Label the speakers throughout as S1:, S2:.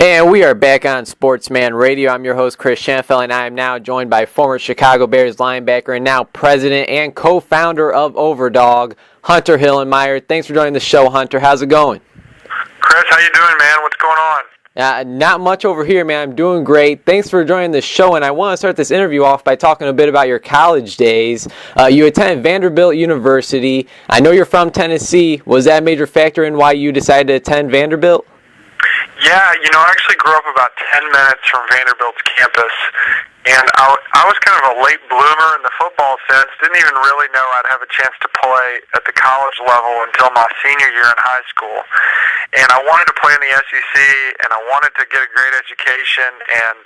S1: And we are back on Sportsman Radio. I'm your host, Chris Schanfeld, and I am now joined by former Chicago Bears linebacker and now president and co-founder of Overdog, Hunter Hillenmeyer. Thanks for joining the show, Hunter. How's it going?
S2: Chris, how you doing, man? What's going on?
S1: Not much over here, man. I'm doing great. Thanks for joining the show, and I want to start this interview off by talking a bit about your college days. You attended Vanderbilt University. I know you're from Tennessee. Was that a major factor in why you decided to attend Vanderbilt?
S2: Yeah, I actually grew up about 10 minutes from Vanderbilt's campus, and I was kind of a late bloomer in the football sense. Didn't even really know I'd have a chance to play at the college level until my senior year in high school. And I wanted to play in the SEC, and I wanted to get a great education, and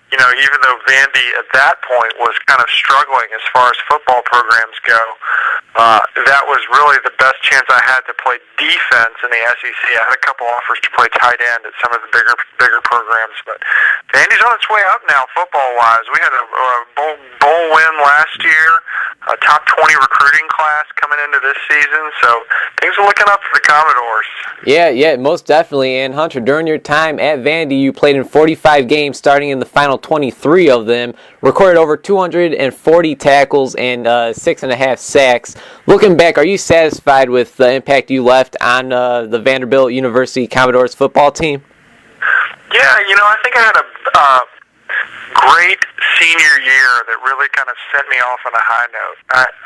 S2: even though Vandy at that point was kind of struggling as far as football programs go, that was really the best chance I had to play defense in the SEC. I had a couple offers to play tight end at some of the bigger programs, but Vandy's on its way up now football-wise. We had a bowl win last year, a top 20 recruiting class coming into this season, so things are looking up for the Commodores.
S1: Yeah, most definitely. And Hunter, during your time at Vandy, you played in 45 games, starting in the final 23 of them, recorded over 240 tackles and 6.5 sacks. Looking back, are you satisfied with the impact you left on the Vanderbilt University Commodores football team?
S2: Yeah, I think I had a great senior year that really kind of sent me off on a high note.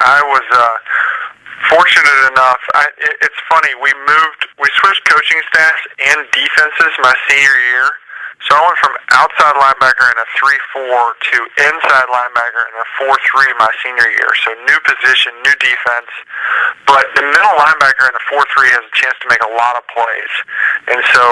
S2: I was fortunate enough. It's funny, we switched coaching staffs and defenses my senior year. So I went from outside linebacker in a 3-4 to inside linebacker in a 4-3 my senior year. So new position, new defense. But the middle linebacker in a 4-3 has a chance to make a lot of plays. And so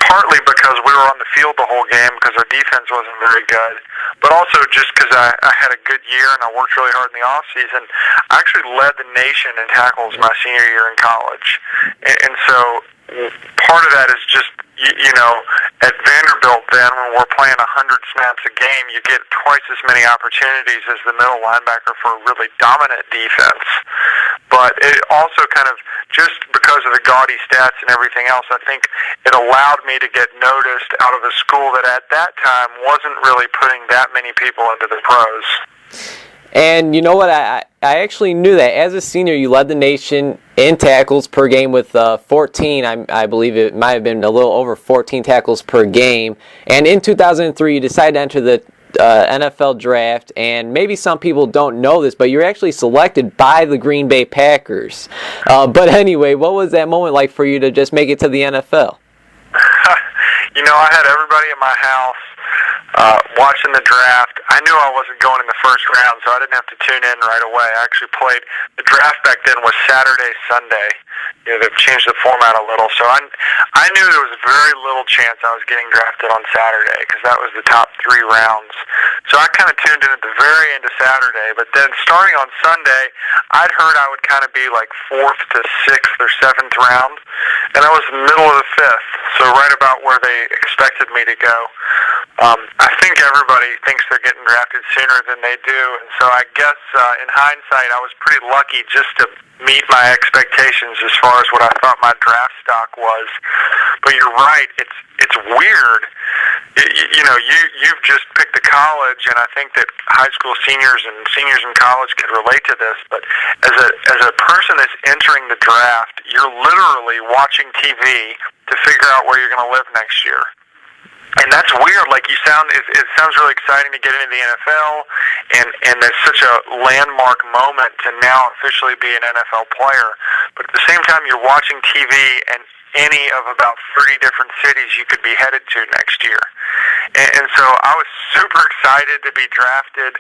S2: partly because we were on the field the whole game because our defense wasn't very good, but also just because I had a good year and I worked really hard in the offseason, I actually led the nation in tackles my senior year in college. And so part of that is just, at Vanderbilt then, when we're playing 100 snaps a game, you get twice as many opportunities as the middle linebacker for a really dominant defense. But it also kind of, just because of the gaudy stats and everything else, I think it allowed me to get noticed out of a school that at that time wasn't really putting that many people into the pros.
S1: And you know what? I actually knew that. As a senior, you led the nation in tackles per game with 14. I believe it might have been a little over 14 tackles per game. And in 2003, you decided to enter the NFL draft. And maybe some people don't know this, but you were actually selected by the Green Bay Packers. But anyway, what was that moment like for you to just make it to the NFL?
S2: I had everybody in my house watching the draft. I knew I wasn't going in the first round, so I didn't have to tune in right away. I actually played, the draft back then was Saturday, Sunday. They've changed the format a little. So I knew there was very little chance I was getting drafted on Saturday because that was the top 3 rounds. So I kind of tuned in at the very end of Saturday. But then starting on Sunday, I'd heard I would kind of be like 4th to 6th or 7th round. And I was middle of the 5th, so right about where they expected me to go. I think everybody thinks they're getting drafted sooner than they do, and so I guess in hindsight I was pretty lucky just to meet my expectations as far as what I thought my draft stock was. But you're right, it's weird. You've just picked a college, and I think that high school seniors and seniors in college could relate to this, but as a person that's entering the draft, you're literally watching TV to figure out where you're going to live next year. And that's weird. Like it sounds really exciting to get into the NFL, and it's such a landmark moment to now officially be an NFL player. But at the same time, you're watching TV and any of about 30 different cities you could be headed to next year. And so I was super excited to be drafted.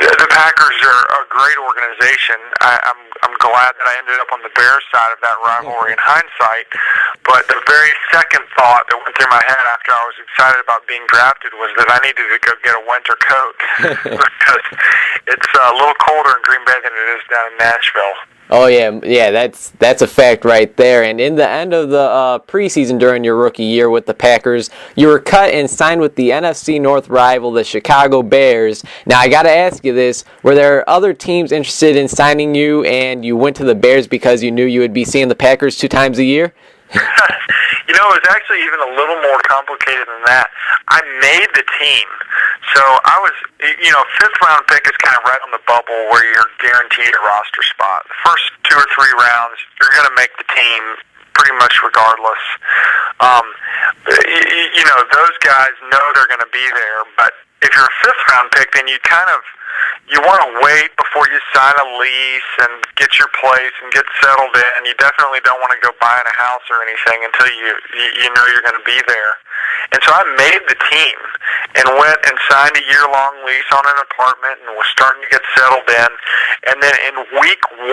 S2: The Packers are a great organization. I'm glad that I ended up on the Bears side of that rivalry in hindsight. But the very second thought that went through my head after I was excited about being drafted was that I needed to go get a winter coat because it's a little colder in Green Bay than it is down in Nashville.
S1: Oh yeah, that's a fact right there. And in the end of the preseason during your rookie year with the Packers, you were cut and signed with the NFC North rival, the Chicago Bears. Now I got to ask you this: were there other teams interested in signing you, and you went to the Bears because you knew you would be seeing the Packers 2 times a year?
S2: You know, it was actually even a little more complicated than that. I made the team. So I was, fifth round pick is kind of right on the bubble where you're guaranteed a roster spot. The first 2 or 3 rounds, you're going to make the team pretty much regardless. Those guys know they're going to be there, but if you're a fifth round pick, then you want to wait before you sign a lease and get your place and get settled in. You definitely don't want to go buying a house or anything until you know you're going to be there. And so I made the team and went and signed a year-long lease on an apartment and was starting to get settled in. And then in week 1,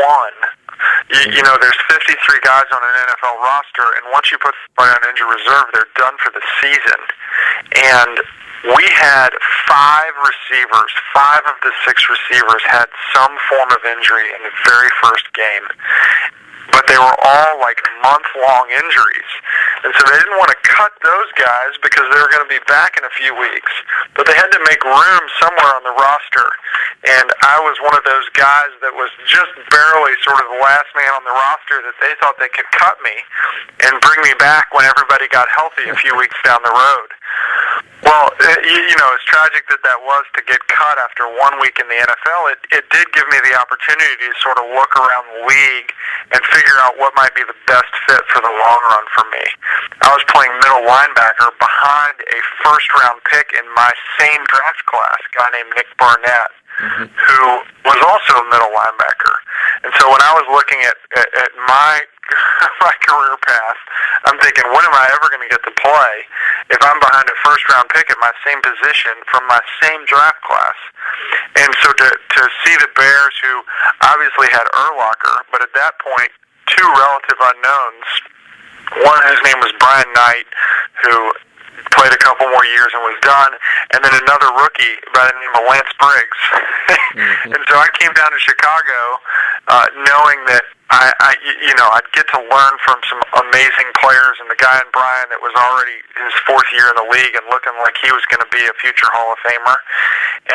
S2: there's 53 guys on an NFL roster, and once you put somebody on injured reserve, they're done for the season. And we had 5 receivers. 5 of the 6 receivers had some form of injury in the very first game. But they were all like month-long injuries. And so they didn't want to cut those guys because they were going to be back in a few weeks. But they had to make room somewhere on the roster. And I was one of those guys that was just barely sort of the last man on the roster that they thought they could cut me and bring me back when everybody got healthy a few weeks down the road. Well, as tragic that was to get cut after 1 week in the NFL, it did give me the opportunity to sort of look around the league and figure out what might be the best fit for the long run for me. I was playing middle linebacker behind a first-round pick in my same draft class, a guy named Nick Barnett, who was also a middle linebacker. And so when I was looking at my career path, I'm thinking, when am I ever going to get to play if I'm behind a first-round pick at my same position from my same draft class? And so to see the Bears, who obviously had Urlacher, but at that point, 2 relative unknowns, one whose name was Brian Knight, who played a couple more years and was done, and then another rookie by the name of Lance Briggs. And so I came down to Chicago knowing that I'd get to learn from some amazing players, and the guy in Brian that was already his 4th year in the league and looking like he was going to be a future Hall of Famer,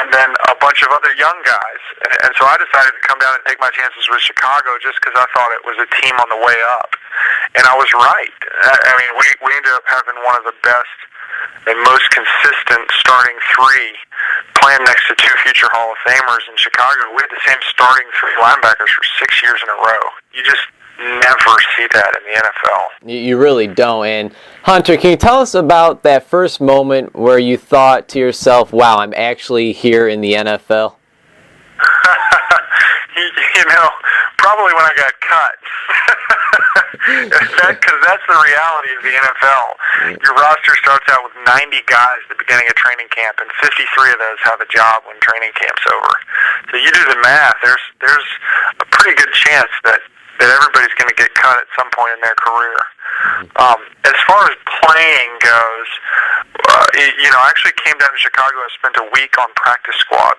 S2: and then a bunch of other young guys. And so I decided to come down and take my chances with Chicago just because I thought it was a team on the way up. And I was right. I mean, we ended up having one of the best and most consistent starting 3 playing next to 2 future Hall of Famers in Chicago. We had the same starting 3 linebackers for 6 years in a row. You just never see that in the NFL.
S1: You really don't. And Hunter, can you tell us about that first moment where you thought to yourself, wow, I'm actually here in the NFL?
S2: Probably when I got cut. Because that's the reality of the NFL. Your roster starts out with 90 guys at the beginning of training camp, and 53 of those have a job when training camp's over. So you do the math. There's a pretty good chance that everybody's going to get cut at some point in their career. As far as playing goes, I actually came down to Chicago and spent a week on practice squad.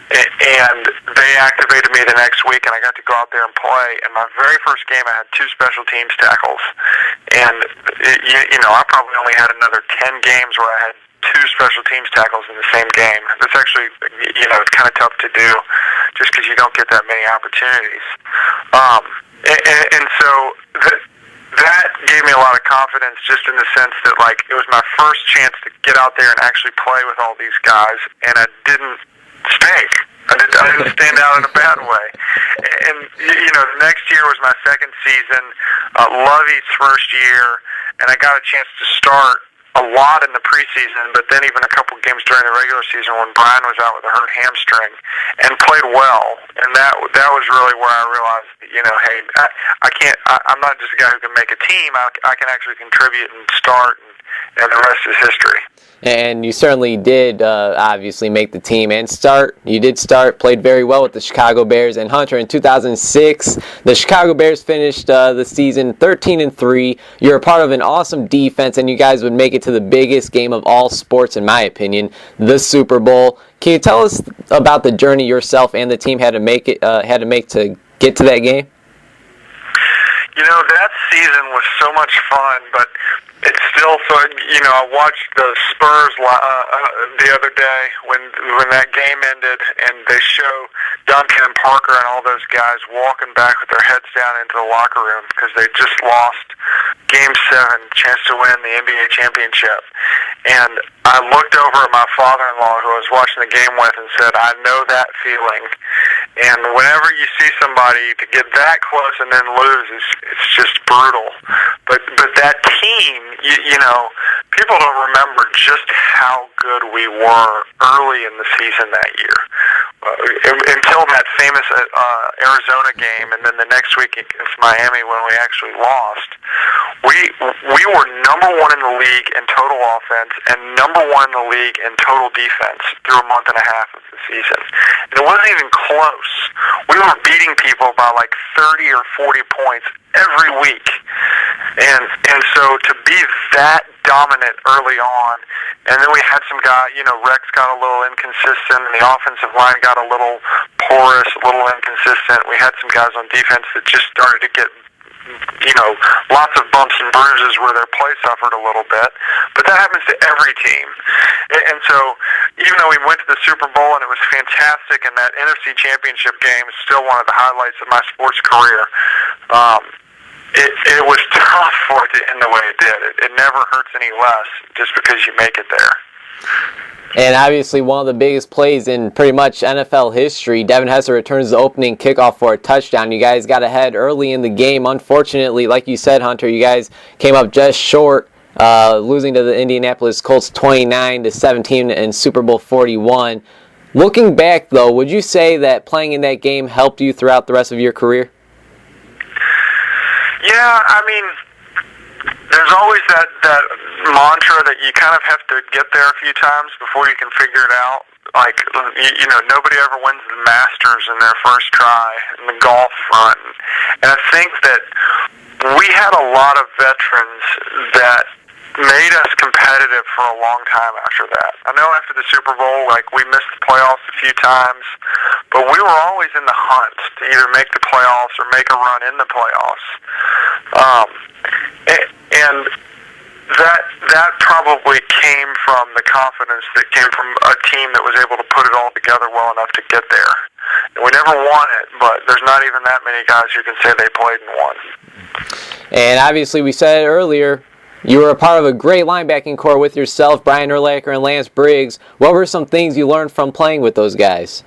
S2: And they activated me the next week, and I got to go out there and play. In my very first game, I had 2 special teams tackles. And, I probably only had another 10 games where I had 2 special teams tackles in the same game. That's actually, it's kind of tough to do just because you don't get that many opportunities. And so that gave me a lot of confidence just in the sense that, it was my first chance to get out there and actually play with all these guys, and I didn't stink. I didn't stand out in a bad way. And, the next year was my second season, Lovey's first year, and I got a chance to start a lot in the preseason, but then even a couple games during the regular season when Brian was out with a hurt hamstring, and played well. And that was really where I realized that, hey, I'm not just a guy who can make a team. I can actually contribute and start, and the rest is history.
S1: And you certainly did obviously make the team and start. You did start, played very well with the Chicago Bears. And Hunter, in 2006, the Chicago Bears finished the season 13-3. You're a part of an awesome defense, and you guys would make it to the biggest game of all sports, in my opinion, the Super Bowl. Can you tell us about the journey yourself and the team had to make to get to that game?
S2: That season was so much fun, but It's still so. I watched the Spurs the other day when that game ended, and they show Duncan and Parker and all those guys walking back with their heads down into the locker room because they just lost Game 7, chance to win the NBA championship. And I looked over at my father-in-law, who I was watching the game with, and said, "I know that feeling." And whenever you see somebody to get that close and then lose, it's just brutal. But that team, people don't remember just how good we were early in the season that year. Until that famous Arizona game, and then the next week against Miami when we actually lost, we were number one in the league in total offense and number one in the league in total defense through a month and a half of the season. And it wasn't even close. We were beating people by like 30 or 40 points every week. And so to be that dominant early on, and then we had some guy, Rex got a little inconsistent, and the offensive line got a little porous, a little inconsistent. We had some guys on defense that just started to get, lots of bumps and bruises where their play suffered a little bit. But that happens to every team. And so even though we went to the Super Bowl and it was fantastic, and that NFC Championship game is still one of the highlights of my sports career, it was tough for it to end the way it did. It never hurts any less just because you make it there.
S1: And obviously one of the biggest plays in pretty much NFL history, Devin Hester returns the opening kickoff for a touchdown. You guys got ahead early in the game. Unfortunately, like you said, Hunter, you guys came up just short, losing to the Indianapolis Colts 29-17 in Super Bowl 41. Looking back, though, would you say that playing in that game helped you throughout the rest of your career?
S2: Yeah, there's always that mantra that you kind of have to get there a few times before you can figure it out. Like, nobody ever wins the Masters in their first try in the golf front. And I think that we had a lot of veterans that made us competitive for a long time after that. I know after the Super Bowl, we missed the playoffs a few times, but we were always in the hunt to either make the playoffs or make a run in the playoffs. And that probably came from the confidence that came from a team that was able to put it all together well enough to get there. And we never won it, but there's not even that many guys who can say they played and won.
S1: And obviously, we said it earlier, you were a part of a great linebacking core with yourself, Brian Urlacher and Lance Briggs. What were some things you learned from playing with those guys?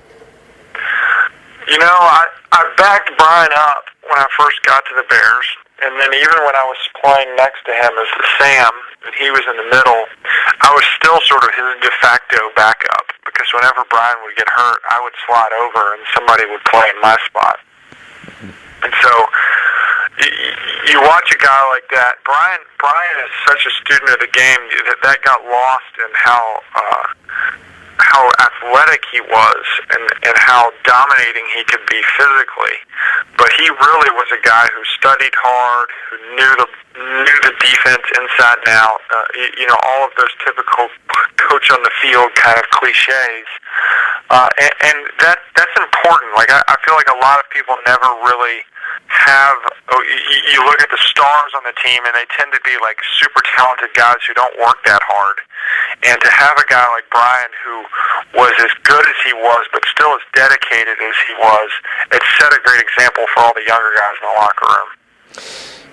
S2: I backed Brian up when I first got to the Bears, and then even when I was playing next to him as the Sam, and he was in the middle, I was still sort of his de facto backup, because whenever Brian would get hurt, I would slide over and somebody would play in my spot. And so you watch a guy like that. Brian is such a student of the game that got lost in how athletic he was and how dominating he could be physically. But he really was a guy who studied hard, who knew the defense inside and out. All of those typical coach on the field kind of cliches. And that's important. I feel like a lot of people never really have. You look at the stars on the team, and they tend to be super talented guys who don't work that hard. And to have a guy like Brian who was as good as he was, but still as dedicated as he was, it set a great example for all the younger guys in the locker room.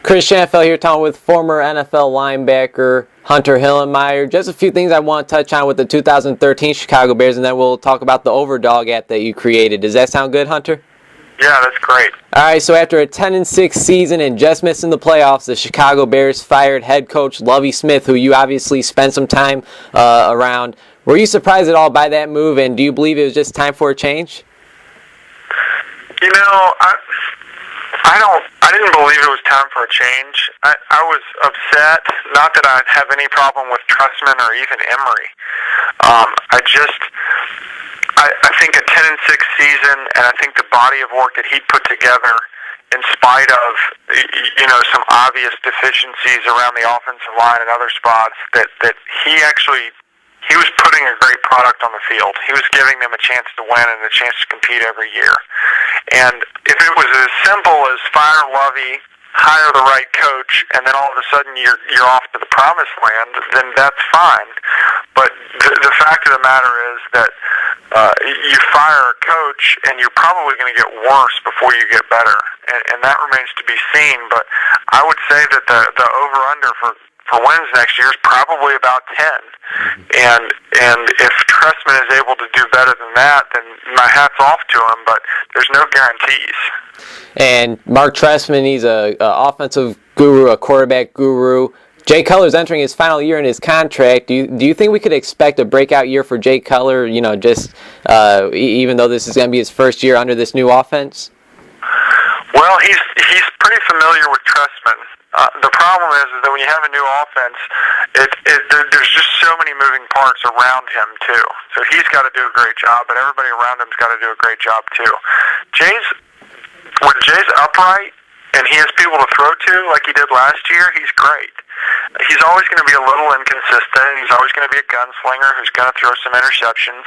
S1: Chris Shanfeld here talking with former NFL linebacker Hunter Hillenmeyer. Just a few things I want to touch on with the 2013 Chicago Bears, and then we'll talk about the Overdog app that you created. Does that sound good, Hunter?
S2: Yeah, that's great.
S1: All right, so after a 10-6 season and just missing the playoffs, the Chicago Bears fired head coach Lovie Smith, who you obviously spent some time around. Were you surprised at all by that move, and do you believe it was just time for a change?
S2: I didn't believe it was time for a change. I was upset. Not that I have any problem with Trustman or even Emery. I think a 10-6 season, and I think the body of work that he put together, in spite of some obvious deficiencies around the offensive line and other spots, that he was putting a great product on the field. He was giving them a chance to win and a chance to compete every year. And if it was as simple as fire Lovie, hire the right coach, and then all of a sudden you're off to the promised land, then that's fine. But the fact of the matter is that you fire a coach, and you're probably going to get worse before you get better, and that remains to be seen. But I would say that the over/under for wins next year is probably about 10. And if Trestman is able to do better than that, then my hat's off to him, but there's no guarantees.
S1: And Mark Trestman, he's a offensive guru, a quarterback guru. Jay Cutler's entering his final year in his contract. Do you think we could expect a breakout year for Jay Cutler, even though this is going to be his first year under this new offense?
S2: Well, he's pretty familiar with Trestman. The problem is that when you have a new offense, there's just so many moving parts around him, too. So he's got to do a great job, but everybody around him's got to do a great job, too. When Jay's upright and he has people to throw to like he did last year, he's great. He's always going to be a little inconsistent. He's always going to be a gunslinger who's going to throw some interceptions,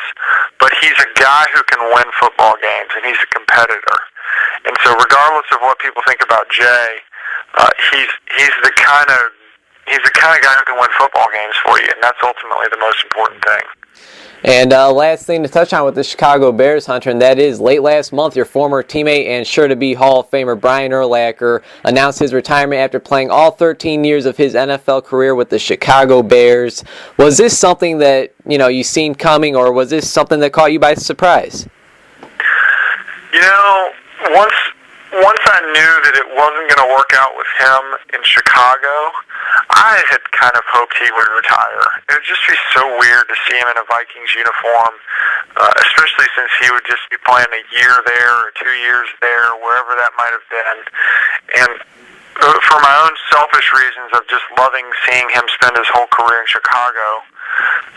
S2: but he's a guy who can win football games, and he's a competitor. And so regardless of what people think about Jay, he's the kind of guy who can win football games for you, and that's ultimately the most important thing.
S1: And last thing to touch on with the Chicago Bears, Hunter, and that is late last month, your former teammate and sure-to-be Hall of Famer Brian Urlacher announced his retirement after playing all 13 years of his NFL career with the Chicago Bears. Was this something that you seen coming, or was this something that caught you by surprise?
S2: Once I knew that it wasn't going to work out with him in Chicago, I had kind of hoped he would retire. It would just be so weird to see him in a Vikings uniform, especially since he would just be playing a year there or 2 years there, wherever that might have been. And for my own selfish reasons of just loving seeing him spend his whole career in Chicago,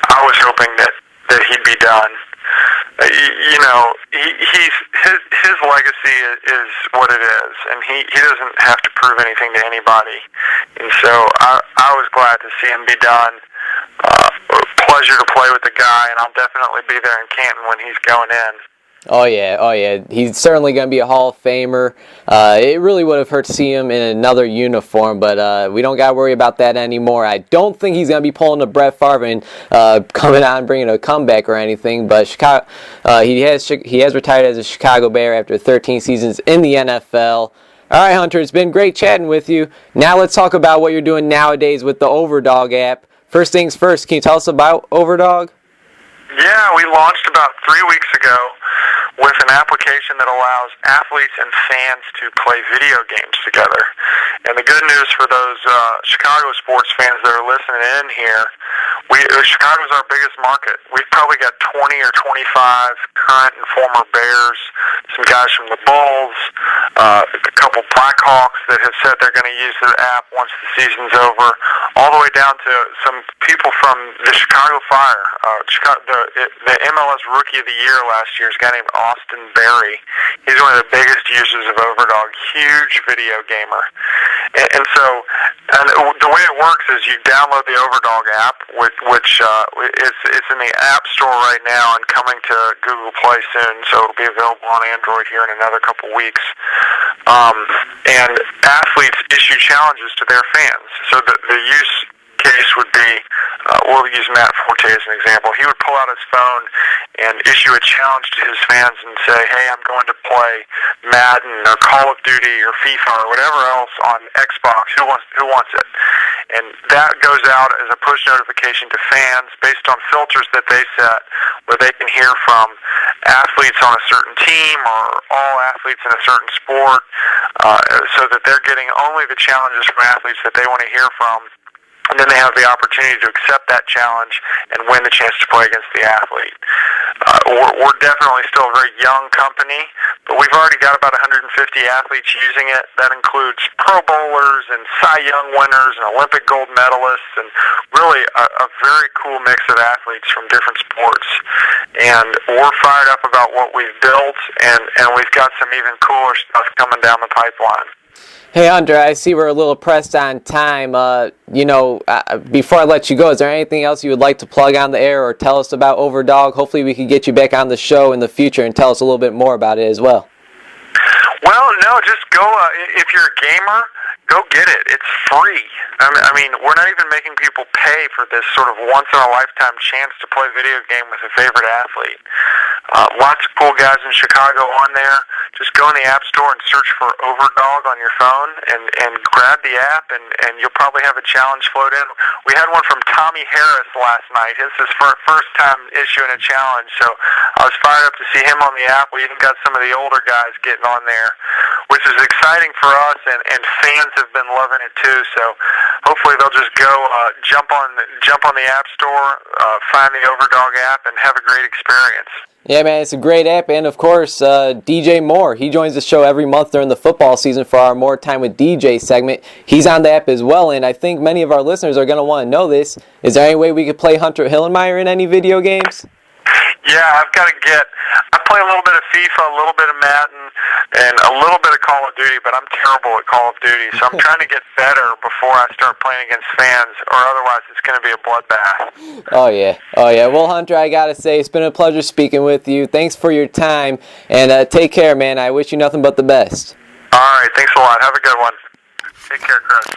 S2: I was hoping that he'd be done. His legacy is what it is, and he doesn't have to prove anything to anybody. And so I was glad to see him be done. Pleasure to play with the guy, and I'll definitely be there in Canton when he's going in.
S1: Oh yeah. He's certainly going to be a Hall of Famer. It really would have hurt to see him in another uniform, but we don't got to worry about that anymore. I don't think he's going to be pulling a Brett Favre and coming on bringing a comeback or anything, but Chicago, he has retired as a Chicago Bear after 13 seasons in the NFL. All right, Hunter, it's been great chatting with you. Now let's talk about what you're doing nowadays with the Overdog app. First things first, can you tell us about Overdog?
S2: Yeah, we launched about 3 weeks ago with an application that allows athletes and fans to play video games together. And the good news for those Chicago sports fans that are listening in here, Chicago's our biggest market. We've probably got 20 or 25 current and former Bears, some guys from the Bulls, a couple Blackhawks that have said they're going to use the app once the season's over, all the way down to some people from the Chicago Fire. The MLS Rookie of the Year last year is a guy named Austin Berry. He's one of the biggest users of Overdog, huge video gamer. And so the way it works is you download the Overdog app, which it's in the App Store right now and coming to Google Play soon, so it'll be available on Android here in another couple weeks. And athletes issue challenges to their fans. So the use case would be, we'll use Matt Forte as an example. He would pull out his phone and issue a challenge to his fans and say, hey, I'm going to play Madden or Call of Duty or FIFA or whatever else on Xbox. Who wants it? And that goes out as a push notification to fans based on filters that they set, where they can hear from athletes on a certain team or all athletes in a certain sport, so that they're getting only the challenges from athletes that they want to hear from. And then they have the opportunity to accept that challenge and win the chance to play against the athlete. We're definitely still a very young company, but we've already got about 150 athletes using it. That includes Pro Bowlers and Cy Young winners and Olympic gold medalists, and really a very cool mix of athletes from different sports. And we're fired up about what we've built, and we've got some even cooler stuff coming down the pipeline.
S1: Hey, Hunter, I see we're a little pressed on time. Before I let you go, is there anything else you would like to plug on the air or tell us about Overdog? Hopefully we can get you back on the show in the future and tell us a little bit more about it as well.
S2: Well, no, just go, if you're a gamer, go get it. It's free. I mean, we're not even making people pay for this sort of once-in-a-lifetime chance to play a video game with a favorite athlete. Lots of cool guys in Chicago on there. Just go in the App Store and search for Overdog on your phone and grab the app, and you'll probably have a challenge float in. We had one from Tommy Harris last night. This is his first time issuing a challenge, so I was fired up to see him on the app. We even got some of the older guys getting on there, which is exciting for us, and fans have been loving it too. So hopefully they'll just go jump on the App Store, find the Overdog app, and have a great experience.
S1: Yeah, man, it's a great app, and of course, DJ Moore, he joins the show every month during the football season for our More Time with DJ segment. He's on the app as well, and I think many of our listeners are going to want to know this. Is there any way we could play Hunter Hillenmeyer in any video games?
S2: Yeah, I play a little bit of FIFA, a little bit of Madden, and a little bit of Call of Duty, but I'm terrible at Call of Duty, so I'm trying to get better before I start playing against fans, or otherwise it's going to be a bloodbath.
S1: Oh, yeah. Well, Hunter, I got to say, it's been a pleasure speaking with you. Thanks for your time, and take care, man. I wish you nothing but the best.
S2: All right, thanks a lot. Have a good one. Take care, Chris.